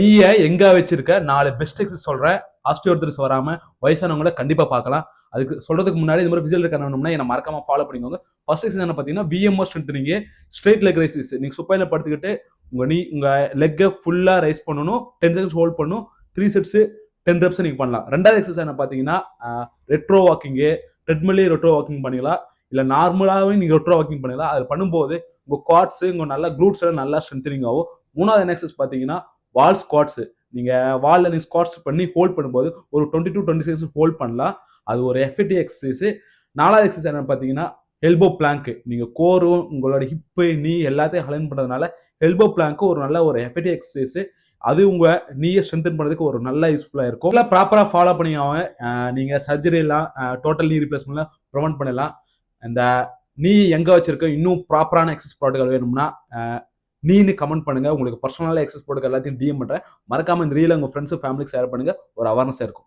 நீய எங்க வச்சிருக்க 4 best excess சொல்றேன். ஆஸ்டியோஆர்த்ரைட்டிஸ் வராம வயசானவங்கள கண்டிப்பா பார்க்கலாம். அதுக்கு சொல்றதுக்கு முன்னாடி இந்த மாதிரி ஃபிசிக்கல் இருக்கணும்னா என்ன மறக்காம ஃபாலோ பண்ணிக்கோங்க. ஃபர்ஸ்ட் எக்ஸசைஸ் என்ன பார்த்தீங்கன்னா விஎம்ஓ ஸ்ட்ரென்த்னிங், ஸ்ட்ரெயிட் லெக் ரைசஸ். நீங்க சுப்பையில படுத்துக்கிட்டு உங்க லெக்கை ஃபுல்லா ரைஸ் பண்ணணும், 10 செகண்ட்ஸ் ஹோல்ட் பண்ணணும், 3 செட்ஸ் 10 ரெப்ஸ் நீங்க பண்ணலாம். ரெண்டாவது எக்ஸசைஸ் என்ன பார்த்தீங்கன்னா ரெட்ரோ வாக்கிங், ட்ரெட்மில்லே ரெட்ரோ வாக்கிங் பண்ணிக்கலாம். இல்ல நார்மலாவே நீங்க ரெட்ரோ வாக்கிங் பண்ணிக்கலாம். அது பண்ணும்போது உங்க குவாட்ஸ் உங்க நல்ல குளூட்ஸ் எல்லாம் நல்லா ஸ்ட்ரென்த்னிங் ஆகும். மூணாவது எக்ஸசைஸ் பார்த்தீங்கன்னா வால் ஸ்குவாட்ஸ். நீங்க வால்ல நீங்க ஸ்குவாட்ஸ் பண்ணி ஹோல்ட் பண்ணும்போது ஒரு 20 to 20 செகண்ட்ஸ் ஹோல்ட் பண்ணலாம். அது ஒரு எஃபெக்டிவ் எக்ஸசைஸ். நாலாவது எக்ஸசைஸ் என்ன பார்த்தீங்கன்னா எல்போ பிளாங்க். நீங்க கோரும் உங்களோட ஹிப்பு நீ எல்லாத்தையும் அலைன் பண்றதுனால எல்போ பிளாங்க் ஒரு நல்ல ஒரு எஃபெக்டிவ் எக்ஸசைஸ். அது உங்க நீயை ஸ்ட்ரென்தன் பண்றதுக்கு ஒரு நல்ல யூஸ்ஃபுல்லா இருக்கும். எல்லாம் ப்ராப்பரா ஃபாலோ பண்ணிங்க நீங்க சர்ஜரி எல்லாம் டோட்டல் நீ ரீப்ளேஸ்மெண்ட்ல ப்ரிவென்ட் பண்ணலாம். இந்த நீ எங்க வச்சிருக்க இன்னும் ப்ராப்பரான எக்ஸசைஸ் ப்ரோட்டோகால் வேணும்னா நீன்னு கமெண்ட் பண்ணுங்க. உங்களுக்கு பர்சனலா எக்ஸசைஸ் ப்ரோட்டோகால் எல்லாத்தையும் டிஎம் பண்றேன். மறக்காம இந்த ரீல உங்க ஃப்ரெண்ட்ஸ் ஃபேமிலிக்கு ஷேர் பண்ணுங்க. ஒரு அவேர்னஸ் இருக்கும்.